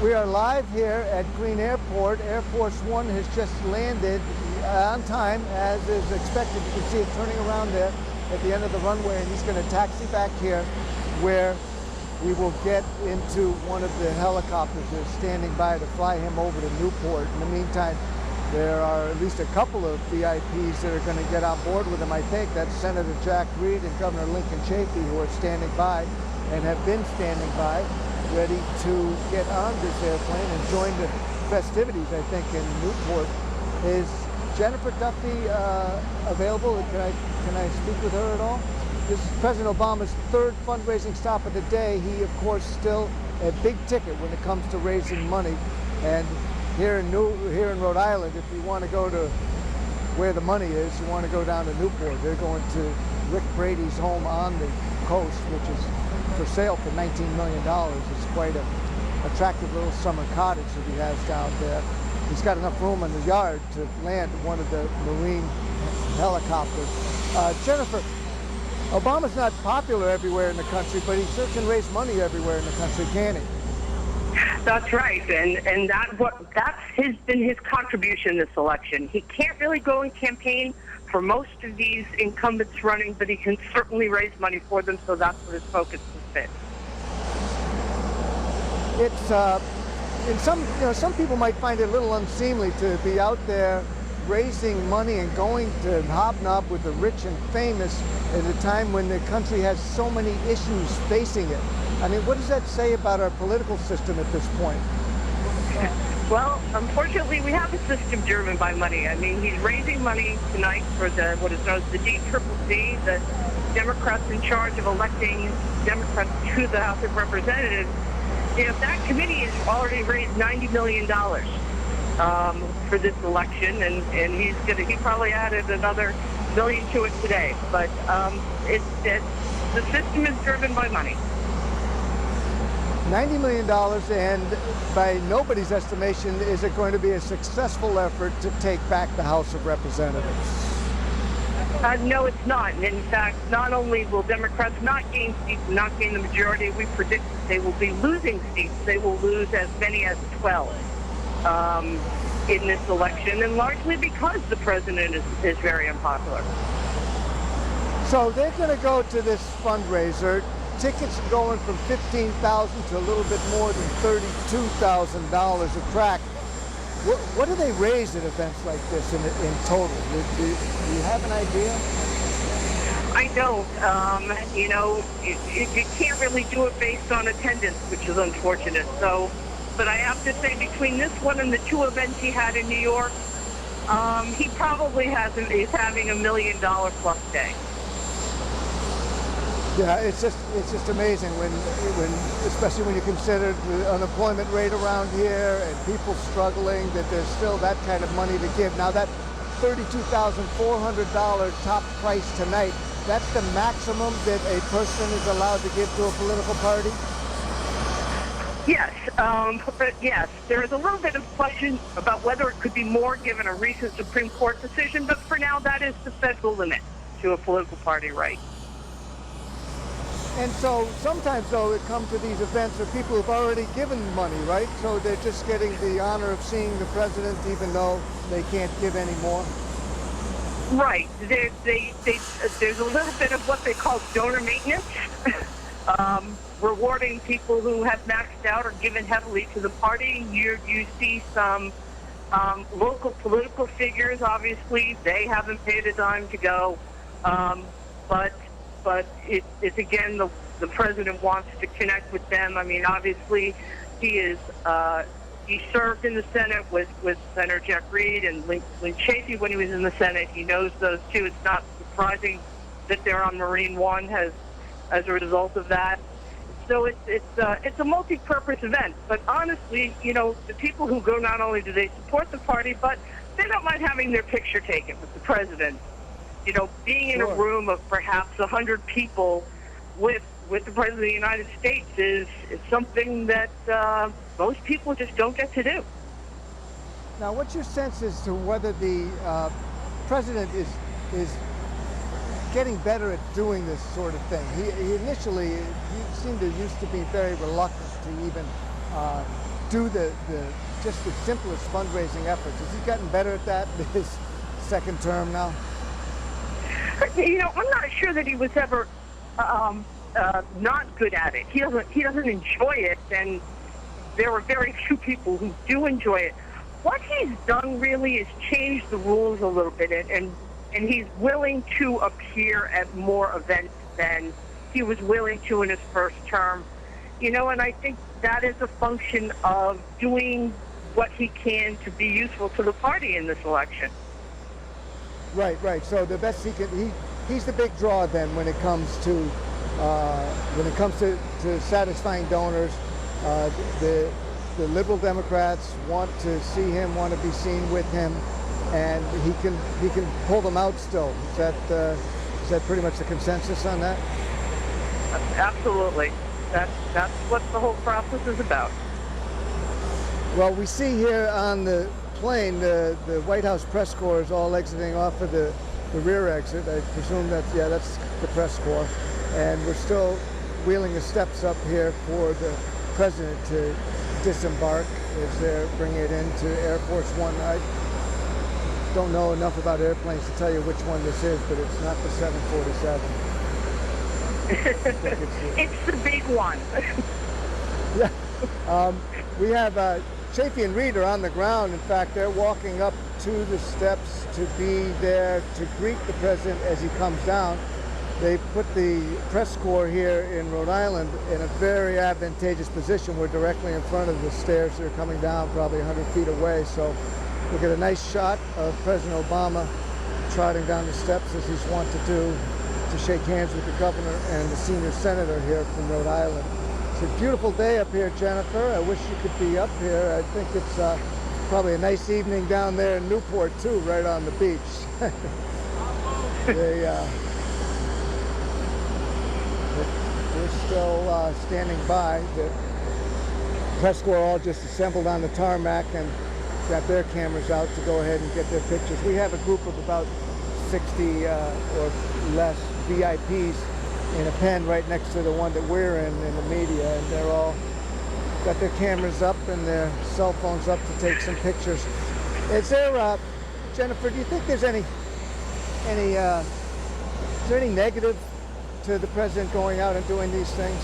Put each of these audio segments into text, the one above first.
We are live here at Green Airport. Air Force One has just landed on time, as is expected. You can see it turning around there at the end of the runway, and he's going to taxi back here where we will get into one of the helicopters that are standing by to fly him over to Newport. In the meantime, there are at least a couple of VIPs that are going to get on board with him, I think. That's Senator Jack Reed and Governor Lincoln Chafee, who are standing by and have been standing by, ready to get on this airplane and join the festivities, I think, in Newport. Is Jennifer Duffy available? Can I speak with her at all? This is President Obama's third fundraising stop of the day. He, of course, still a big ticket when it comes to raising money. And here in Rhode Island, if you want to go to where the money is, you want to go down to Newport. They're going to Rick Brady's home on the coast, which is for sale for $19 million. It's quite an attractive little summer cottage that he has down there. He's got enough room in the yard to land one of the Marine helicopters. Jennifer, Obama's not popular everywhere in the country, but he sure can raise money everywhere in the country, can he? That's right, and that's been his contribution this election. He can't really go and campaign for most of these incumbents running, but he can certainly raise money for them, so that's what his focus has been. It's and some people might find it a little unseemly to be out there raising money and going to hobnob with the rich and famous at a time when the country has so many issues facing it. I mean, what does that say about our political system at this point? Well, unfortunately, we have a system driven by money. I mean, he's raising money tonight for what is known as the DCCC, the Democrats in charge of electing Democrats to the House of Representatives. You know, that committee has already raised $90 million for this election, and he probably added another million to it today. But the system is driven by money. $90 million, and by nobody's estimation, is it going to be a successful effort to take back the House of Representatives? No, it's not. And in fact, not only will Democrats not gain seats, not gain the majority, we predict that they will be losing seats. They will lose as many as 12 in this election, and largely because the president is very unpopular. So they're going to go to this fundraiser. Tickets going from $15,000 to a little bit more than $32,000 a crack. What do they raise at events like this in total? Do you have an idea? I don't. You can't really do it based on attendance, which is unfortunate. So, but I have to say, between this one and the two events he had in New York, he probably is having $1 million plus day. Yeah, it's just amazing when especially when you consider the unemployment rate around here and people struggling, that there's still that kind of money to give. Now that $32,400 top price tonight, that's the maximum that a person is allowed to give to a political party? Yes, but yes, there is a little bit of question about whether it could be more given a recent Supreme Court decision, but for now that is the federal limit to a political party right. And so sometimes, though, it comes to these events where people have already given money, right? So they're just getting the honor of seeing the president, even though they can't give any more. Right. There's a little bit of what they call donor maintenance, rewarding people who have maxed out or given heavily to the party. You see some local political figures. Obviously, they haven't paid a dime to go, but it's again, the president wants to connect with them. I mean, obviously, he served in the Senate with Senator Jack Reed and Lincoln Chafee when he was in the Senate. He knows those two. It's not surprising that they're on Marine One as a result of that. So it's a multi-purpose event. But honestly, the people who go, not only do they support the party, but they don't mind having their picture taken with the president. Being in a room of perhaps 100 people with the President of the United States is something that most people just don't get to do. Now, what's your sense as to whether the president is getting better at doing this sort of thing? He initially, he seemed to used to be very reluctant to even do just the simplest fundraising efforts. Has he gotten better at that in his second term now? You know, I'm not sure that he was ever not good at it. He doesn't enjoy it, and there are very few people who do enjoy it. What he's done really is change the rules a little bit, and he's willing to appear at more events than he was willing to in his first term. You know, and I think that is a function of doing what he can to be useful to the party in this election. Right. So the best he's the big draw then when it comes to satisfying donors. The liberal Democrats want to see him, want to be seen with him, and he can pull them out still. Is that pretty much the consensus on that? Absolutely. That's what the whole process is about. Well, we see here on the plane the White House press corps is all exiting off of the rear exit. I presume that's the press corps, and we're still wheeling the steps up here for the president to disembark as they're bringing it into Air Force One. I don't know enough about airplanes to tell you which one this is, but it's not the 747. It's the big one. Yeah. We have Chafee and Reed are on the ground. In fact, they're walking up to the steps to be there to greet the president as he comes down. They put the press corps here in Rhode Island in a very advantageous position. We're directly in front of the stairs that are coming down, probably 100 feet away. So we get a nice shot of President Obama trotting down the steps as he's wont to do, to shake hands with the governor and the senior senator here from Rhode Island. It's a beautiful day up here, Jennifer. I wish you could be up here. I think it's probably a nice evening down there in Newport too, right on the beach. We're still standing by. The press corps all just assembled on the tarmac and got their cameras out to go ahead and get their pictures. We have a group of about 60 or less VIPs in a pen right next to the one that we're in the media, and they're all got their cameras up and their cell phones up to take some pictures. Is there, Jennifer, do you think there's any is there any negative to the president going out and doing these things?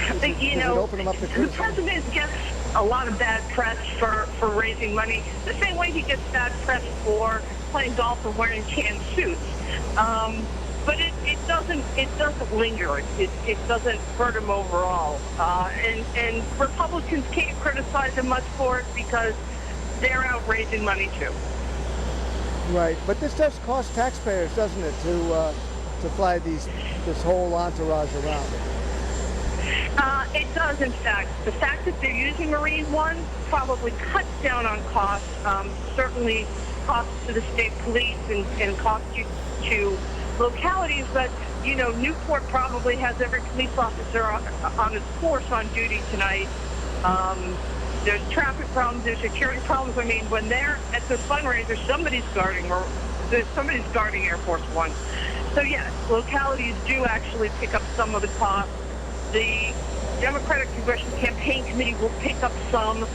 Does it open him up to criticism? The president gets a lot of bad press for raising money, the same way he gets bad press for playing golf or wearing tan suits. But it doesn't linger. It doesn't hurt him overall. And Republicans can't criticize him much for it because they're out raising money too. Right, but this does cost taxpayers, doesn't it, to fly this whole entourage around? It does, in fact. The fact that they're using Marine One probably cuts down on costs. Certainly costs to the state police and costs to localities, but Newport probably has every police officer on its force on duty tonight. There's traffic problems, there's security problems. I mean, when they're at the fundraiser, somebody's guarding Air Force One. So yes, localities do actually pick up some of the costs. The Democratic Congressional Campaign Committee will pick up some,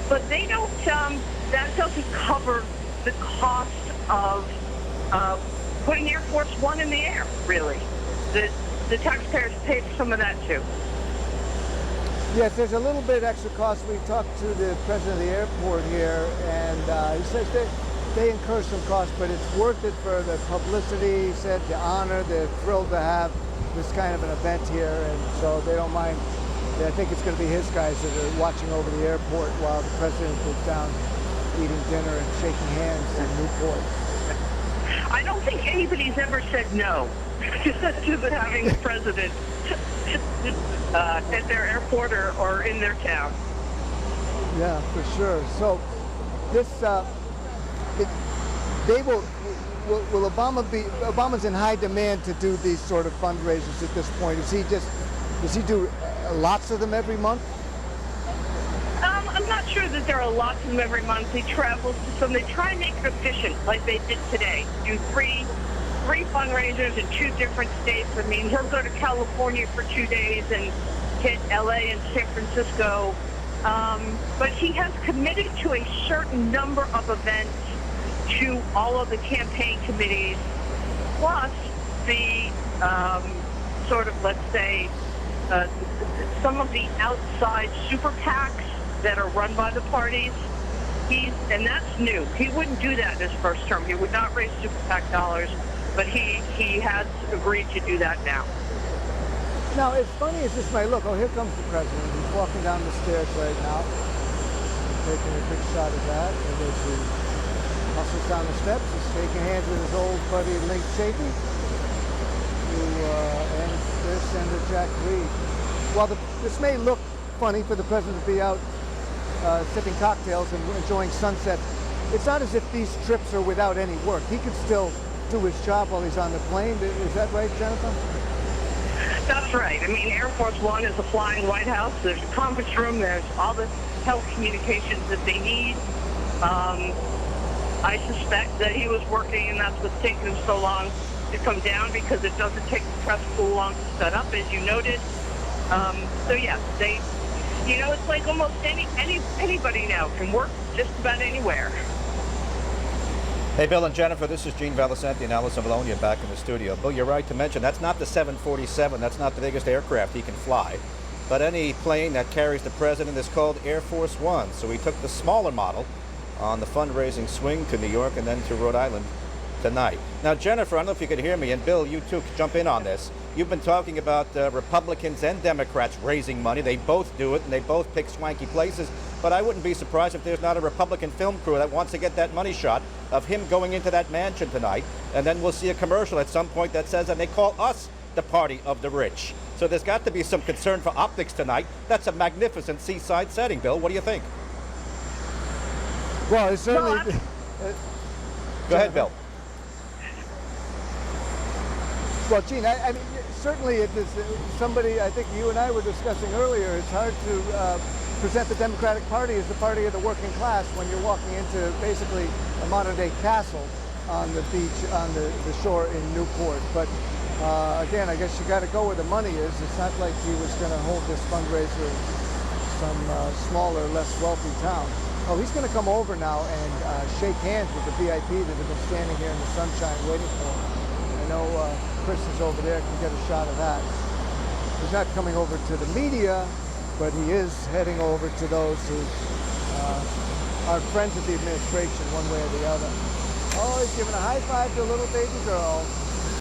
but they don't. That doesn't cover the cost of putting Air Force One in the air, really. The taxpayers pay for some of that too. Yes, there's a little bit extra cost. We talked to the president of the airport here, and he says they incur some cost, but it's worth it for the publicity. He said the honor. They're thrilled to have this kind of an event here, and so they don't mind. I think it's going to be his guys that are watching over the airport while the president is down eating dinner and shaking hands in Newport. I don't think anybody's ever said no to having the president at their airport or in their town. Yeah, for sure. So this, will Obama's in high demand to do these sort of fundraisers at this point? Does he do lots of them every month? I'm not sure that there are lots of them every month. He travels to some. They try and make it efficient, like they did today. Do three fundraisers in 2 different states. I mean, he'll go to California for 2 days and hit LA and San Francisco But he has committed to a certain number of events to all of the campaign committees, plus the sort of, let's say, some of the outside super PACs that are run by the parties. And that's new. He wouldn't do that in his first term. He would not raise super PAC dollars, but he has agreed to do that now. Now, as funny as this may look, oh, here comes the president. He's walking down the stairs right now. He's taking a big shot at that. And as he hustles down the steps, he's shaking hands with his old buddy, Link Chafee, and there's Senator Jack Reed. While this may look funny for the president to be out sipping cocktails and enjoying sunsets, it's not as if these trips are without any work. He could still do his job while he's on the plane. Is that right, Jennifer? That's right. I mean, Air Force One is a flying White House. There's a conference room. There's all the telecommunications that they need. I suspect that he was working, and that's what's taking him so long to come down, because it doesn't take the press so long to set up, as you noted. So yes, it's like almost anybody now can work just about anywhere. Hey, Bill and Jennifer, this is Gene Valicenti and Allison Valonia back in the studio. Bill, you're right to mention that's not the 747. That's not the biggest aircraft he can fly. But any plane that carries the president is called Air Force One. So we took the smaller model on the fundraising swing to New York and then to Rhode Island tonight. Now, Jennifer, I don't know if you could hear me, and Bill, you too, jump in on this. You've been talking about Republicans and Democrats raising money. They both do it, and they both pick swanky places. But I wouldn't be surprised if there's not a Republican film crew that wants to get that money shot of him going into that mansion tonight. And then we'll see a commercial at some point that says, and they call us the party of the rich. So there's got to be some concern for optics tonight. That's a magnificent seaside setting, Bill. What do you think? Well, it's certainly... Go ahead, Bill. Well, Gene, I mean, certainly it is somebody, I think you and I were discussing earlier, it's hard to present the Democratic Party as the party of the working class when you're walking into basically a modern-day castle on the beach, on the shore in Newport. But again, I guess you got to go where the money is. It's not like he was going to hold this fundraiser in some smaller, less wealthy town. Oh, he's going to come over now and shake hands with the VIP that have been standing here in the sunshine waiting for him. I know Chris is over there, can get a shot of that. He's not coming over to the media, but he is heading over to those who are friends of the administration one way or the other. Oh, he's giving a high five to a little baby girl.